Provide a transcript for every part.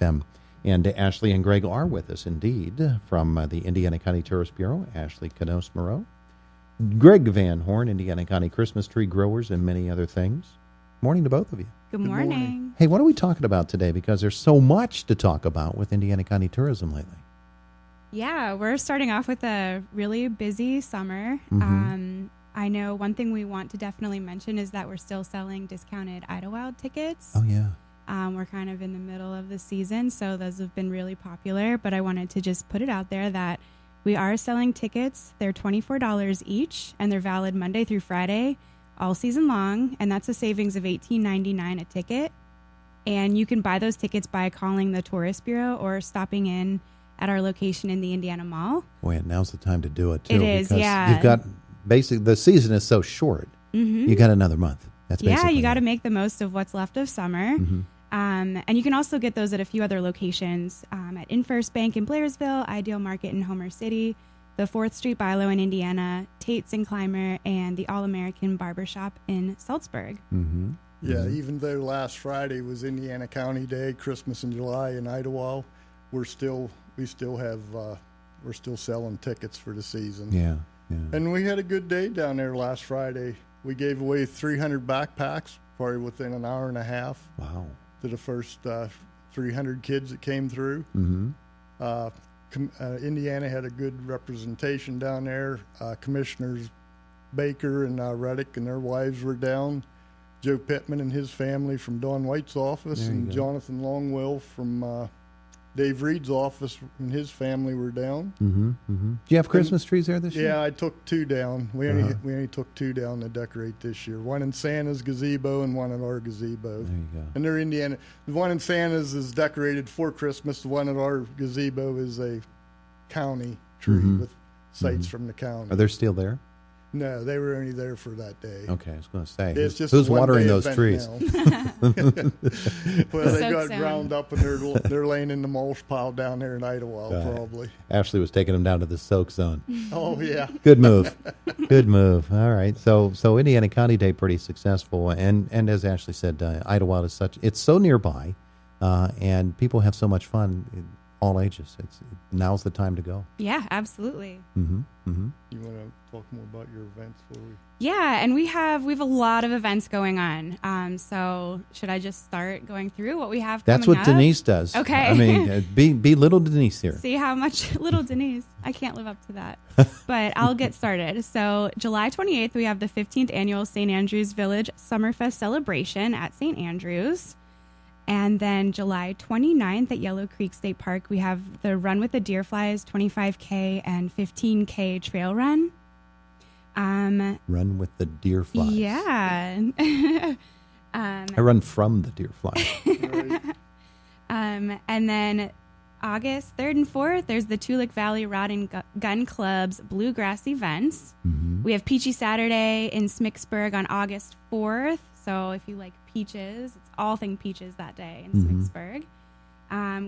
FM. And Ashley and Greg are with us, indeed, from the Indiana County Tourist Bureau. Ashley Canose Moreau. Greg Van Horn, Indiana County Christmas Tree Growers, and many other things. Morning to both of you. Good morning. Hey, what are we talking about today? Because there's so much to talk about with Indiana County tourism lately. Yeah, we're starting off with a really busy summer. I know one thing we want to definitely mention is that we're still selling discounted Idlewild tickets. Oh, yeah. We're kind of in the middle of the season, so those have been really popular. But I wanted to just put it out there that we are selling tickets. They're $24 each, and they're valid Monday through Friday, all season long. And that's a savings of $18.99 a ticket. And you can buy those tickets by calling the Tourist Bureau or stopping in at our location in the Indiana Mall. Boy, and now's the time to do it, too. It is, yeah. You've got, basically, the season is so short. You got another month. That's basically you got to make the most of what's left of summer. And you can also get those at a few other locations, at InFirst Bank in Blairsville, Ideal Market in Homer City, the 4th Street Bilo in Indiana, Tate's in Clymer, and the All-American Barbershop in Salzburg. Yeah, even though last Friday was Indiana County Day, Christmas in July in Idlewild, we're still selling tickets for the season. Yeah. And we had a good day down there last Friday. We gave away 300 backpacks, probably within an hour and a half. Wow. To the first 300 kids that came through. Indiana had a good representation down there. Commissioners Baker and Reddick and their wives were down. Joe Pittman and his family from Don White's office, and Jonathan Longwell from Dave Reed's office and his family were down. Do you have Christmas trees there this year? Yeah, I took 2 down. We only took 2 down to decorate this year. One in Santa's gazebo and one in our gazebo. There you go. And they're Indiana. The one in Santa's is decorated for Christmas. The one at our gazebo is a county tree with sights from the county. Are they still there? No, they were only there for that day. Okay, I was going to say. It's just who's a watering one-day those event trees? Well, they got ground up and they're laying in the mulch pile down there in Idlewild, probably. Ashley was taking them down to the soak zone. Oh, yeah. Good move. Good move. All right. So Indiana County Day, pretty successful. And as Ashley said, Idlewild is it's so nearby, and people have so much fun. All ages. Now's the time to go. Yeah, absolutely. You want to talk more about your events before we? Yeah, and we have a lot of events going on. So should I just start going through what we have coming up? That's what Denise does. Okay. I mean, be little Denise here. See how much little Denise. I can't live up to that. But I'll get started. So July 28th, we have the 15th annual St. Andrews Village Summerfest celebration at St. Andrews. And then July 29th at Yellow Creek State Park, we have the Run with the Deerflies 25K and 15K trail run. Run with the deer flies. Yeah. I run from the deer flies. And then August 3rd and 4th, there's the Tulick Valley Rod and Gun Club's Bluegrass events. We have Peachy Saturday in Smicksburg on August 4th. So if you like peaches, it's all thing peaches that day in Smicksburg.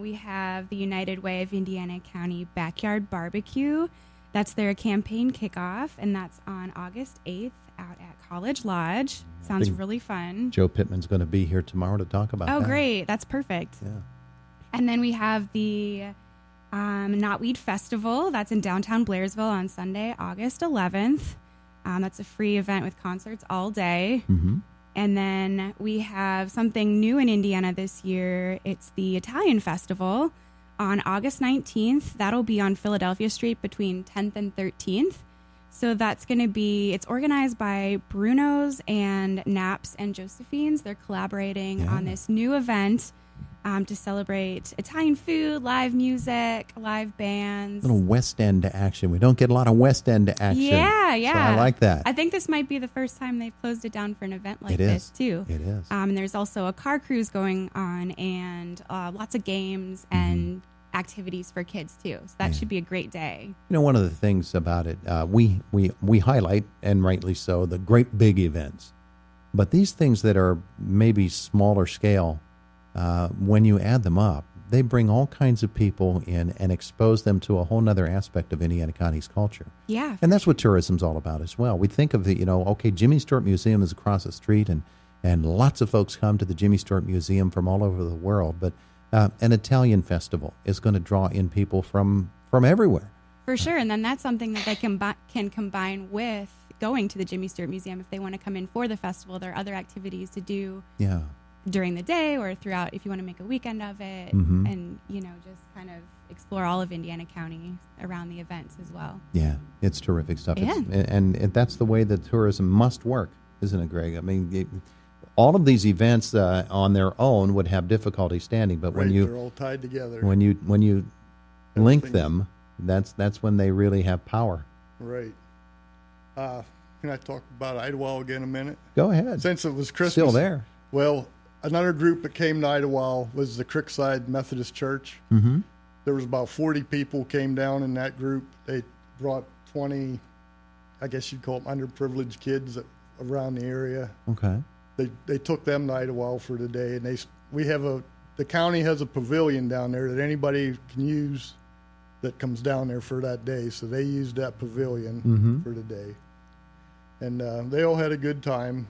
We have the United Way of Indiana County Backyard Barbecue. That's their campaign kickoff, and that's on August 8th out at College Lodge. Sounds really fun. Joe Pittman's going to be here tomorrow to talk about that. Oh, great. That's perfect. Yeah. And then we have the Knotweed Festival. That's in downtown Blairsville on Sunday, August 11th. That's a free event with concerts all day. And then we have something new in Indiana this year. It's the Italian Festival on August 19th. That'll be on Philadelphia Street between 10th and 13th. So that's going to it's organized by Bruno's and Naps and Josephine's. They're collaborating on this new event to celebrate Italian food, live music, live bands. Little West End action. We don't get a lot of West End action. Yeah. So I like that. I think this might be the first time they've closed it down for an event like this, too. It is. And there's also a car cruise going on and lots of games and activities for kids, too. So that should be a great day. You know, one of the things about it, we highlight, and rightly so, the great big events. But these things that are maybe smaller scale, when you add them up, they bring all kinds of people in and expose them to a whole nother aspect of Indiana County's culture. Yeah. And that's what tourism's all about as well. We think of the, Jimmy Stewart Museum is across the street, and lots of folks come to the Jimmy Stewart Museum from all over the world. But An Italian festival is going to draw in people from everywhere. For sure, and then that's something that they can combine with going to the Jimmy Stewart Museum if they want to come in for the festival. There are other activities to do during the day or throughout if you want to make a weekend of it, and just kind of explore all of Indiana County around the events as well. Yeah, it's terrific stuff. Yeah. And that's the way that tourism must work, isn't it, Greg? I mean, all of these events on their own would have difficulty standing, but when they're all tied together. When you link them, that's when they really have power. Right. Can I talk about Idlewild again a minute? Go ahead. Since it was Christmas. Still there. Well, another group that came to Idlewild was the Creekside Methodist Church. Mm-hmm. There was about 40 people came down in that group. They brought 20, I guess you'd call them underprivileged kids around the area. Okay. They took them to Idlewild for the day, and the county has a pavilion down there that anybody can use that comes down there for that day. So they used that pavilion for the day, and they all had a good time.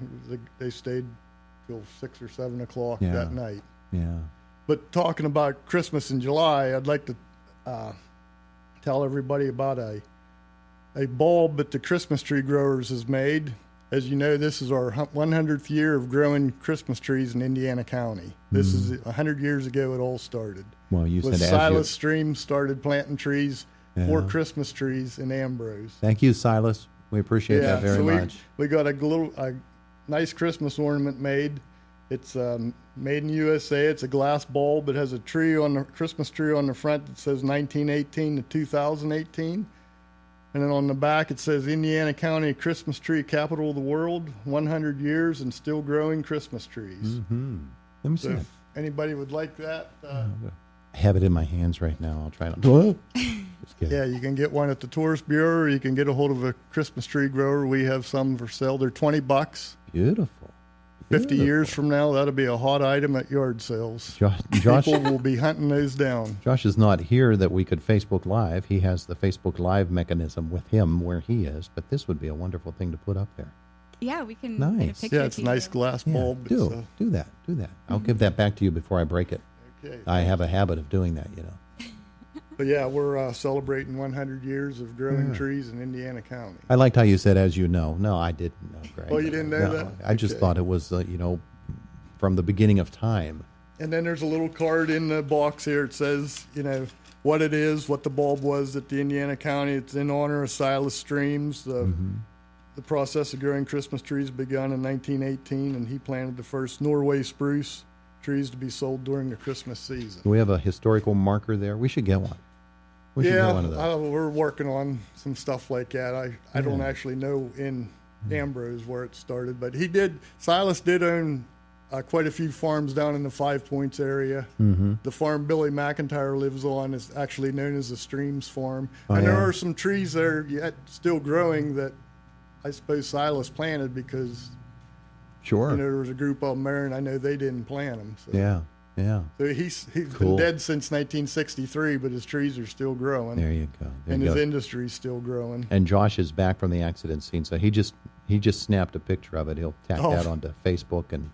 They stayed till 6 or 7 o'clock that night. Yeah. But talking about Christmas in July, I'd like to tell everybody about a bulb that the Christmas tree growers has made. As you know, this is our 100th year of growing Christmas trees in Indiana County. This is 100 years ago it all started. Well, you said Silas Stream started planting trees for Christmas trees in Ambrose. Thank you, Silas. We appreciate that very much. We got a nice Christmas ornament made. It's made in USA. It's a glass bulb. It has a Christmas tree on the front that says 1918 to 2018. And then on the back it says Indiana County Christmas Tree Capital of the World, 100 years and still growing Christmas trees. Mm-hmm. Let me see it. If anybody would like that. I have it in my hands right now. I'll try to. Just kidding. Yeah, you can get one at the Tourist Bureau, or you can get a hold of a Christmas tree grower. We have some for sale. They're $20. Beautiful. 50 years from now, that'll be a hot item at yard sales. Josh People will be hunting those down. Josh is not here that we could Facebook Live. He has the Facebook Live mechanism with him where he is, but this would be a wonderful thing to put up there. Yeah, we can nice. get a picture. Yeah, it's a nice glass bulb. Do that. I'll give that back to you before I break it. Okay. I have a habit of doing that, But yeah, we're celebrating 100 years of growing trees in Indiana County. I liked how you said, as you know. No, I didn't know, Greg. Oh, you didn't know that? I just thought it was, from the beginning of time. And then there's a little card in the box here. It says, what it is, what the bulb was at the Indiana County. It's in honor of Silas Streams. The process of growing Christmas trees began in 1918, and he planted the first Norway spruce trees to be sold during the Christmas season. Do we have a historical marker there? We should get one. We should get one of those. We're working on some stuff like that. I don't actually know in Ambrose where it started, but Silas did own quite a few farms down in the Five Points area. The farm Billy McIntyre lives on is actually known as the Streams Farm. There are some trees there yet still growing that I suppose Silas planted because there was a group of them there, and I know they didn't plant them. So. Yeah. So he's cool. been dead since 1963, but his trees are still growing. There you go. His industry's still growing. And Josh is back from the accident scene, so he just snapped a picture of it. He'll tack that onto Facebook, and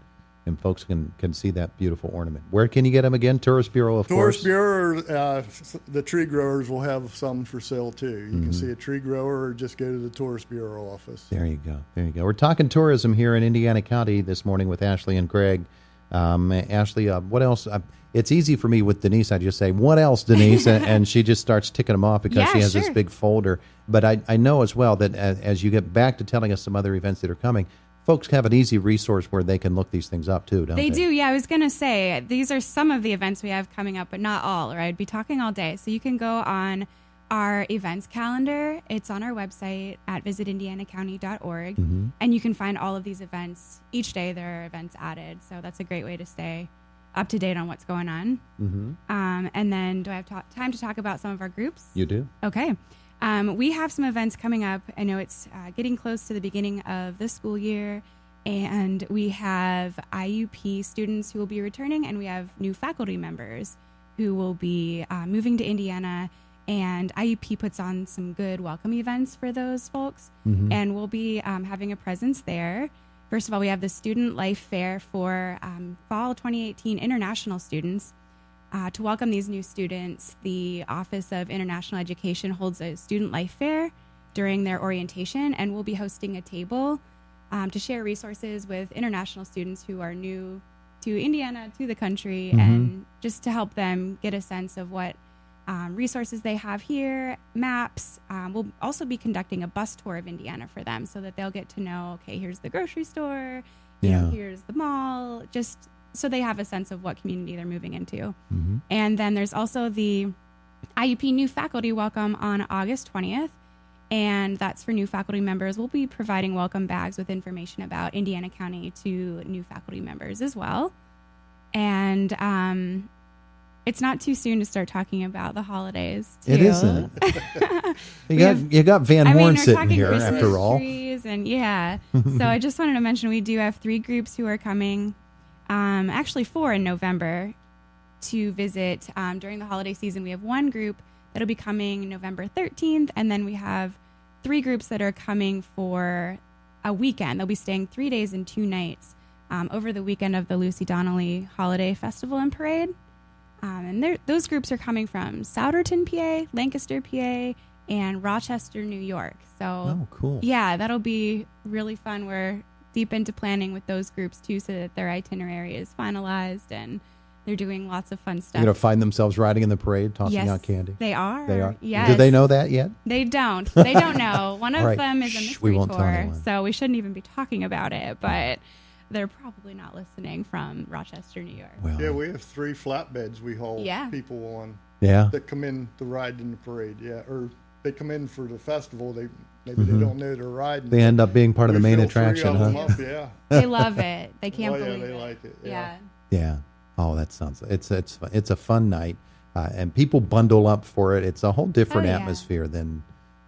folks can see that beautiful ornament. Where can you get them again? Tourist Bureau, of course. Tourist Bureau, the tree growers will have some for sale too. You can see a tree grower or just go to the Tourist Bureau office. There you go. We're talking tourism here in Indiana County this morning with Ashley and Greg. Ashley, what else? It's easy for me with Denise. I just say, what else, Denise? and she just starts ticking them off because she has this big folder. But I know as well that as you get back to telling us some other events that are coming, folks have an easy resource where they can look these things up too, don't they? They do, yeah. I was going to say, these are some of the events we have coming up, but not all, or I'd be talking all day. So you can go on our events calendar. It's on our website at visitindianacounty.org, and you can find all of these events. Each day there are events added, so that's a great way to stay up to date on what's going on. And then do I have time to talk about some of our groups? You do. Okay. We have some events coming up. I know it's getting close to the beginning of the school year, and we have IUP students who will be returning, and we have new faculty members who will be moving to Indiana, and IUP puts on some good welcome events for those folks, and we'll be having a presence there. First of all, we have the Student Life Fair for fall 2018 international students. To welcome these new students, the Office of International Education holds a student life fair during their orientation, and we'll be hosting a table to share resources with international students who are new to Indiana, to the country, and just to help them get a sense of what resources they have here, maps. We'll also be conducting a bus tour of Indiana for them so that they'll get to know, okay, here's the grocery store, you know, here's the mall, just so they have a sense of what community they're moving into. And then there's also the IUP New Faculty Welcome on August 20th. And that's for new faculty members. We'll be providing welcome bags with information about Indiana County to new faculty members as well. And it's not too soon to start talking about the holidays, too. It isn't. you got Van Horn sitting here, Christmas after all. Trees and so I just wanted to mention we do have 3 groups who are coming, actually 4 in November, to visit during the holiday season. We have 1 group that'll be coming November 13th, and then we have 3 groups that are coming for a weekend. They'll be staying 3 days and 2 nights over the weekend of the Lucy Donnelly Holiday Festival and Parade. And those groups are coming from Souderton, PA, Lancaster, PA, and Rochester, New York. So, cool. Yeah, that'll be really fun. We're deep into planning with those groups, too, so that their itinerary is finalized and they're doing lots of fun stuff. You're going to find themselves riding in the parade, tossing out candy? They are. They are? Yes. Do they know that yet? They don't. They don't know. One of them is a mystery we won't tell tour, anyone. so we shouldn't even be talking about it, but they're probably not listening from Rochester, New York. Well, Yeah, we have 3 flatbeds we haul people on that come in to ride in the parade. Yeah, or they come in for the festival. They maybe they don't know they're riding. They end up being part of the main attraction, huh? They love it. They can't believe they it. like it. Yeah. Oh, that sounds it's a fun night, and people bundle up for it. It's a whole different atmosphere than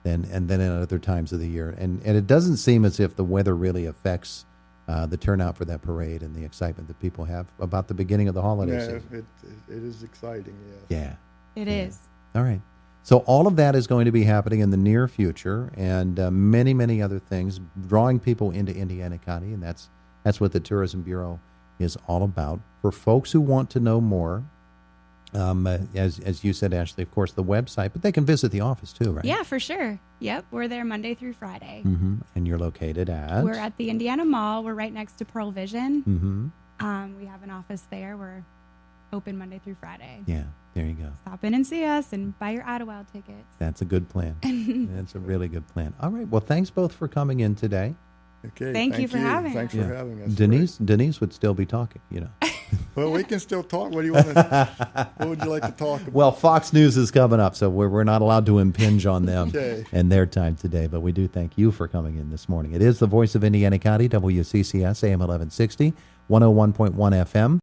at other times of the year, and it doesn't seem as if the weather really affects the turnout for that parade and the excitement that people have about the beginning of the holiday season. It is exciting. It is. All right. So all of that is going to be happening in the near future, and many, many other things, drawing people into Indiana County, and that's what the Tourism Bureau is all about. For folks who want to know more, as you said, Ashley, of course, the website, but they can visit the office too, right? Yeah, for sure. Yep, we're there Monday through Friday. And you're located at? We're at the Indiana Mall. We're right next to Pearl Vision. We have an office there. We're open Monday through Friday. Yeah, there you go. Stop in and see us and buy your Idlewild tickets. That's a good plan. That's a really good plan. All right. Well, thanks both for coming in today. Okay. Thank you for having us. Thanks for having us. Denise would still be talking, Well, we can still talk. What do you want to? What would you like to talk about? Well, Fox News is coming up, so we're not allowed to impinge on them and their time today. But we do thank you for coming in this morning. It is the voice of Indiana County, WCCS AM 1160, 101.1 FM.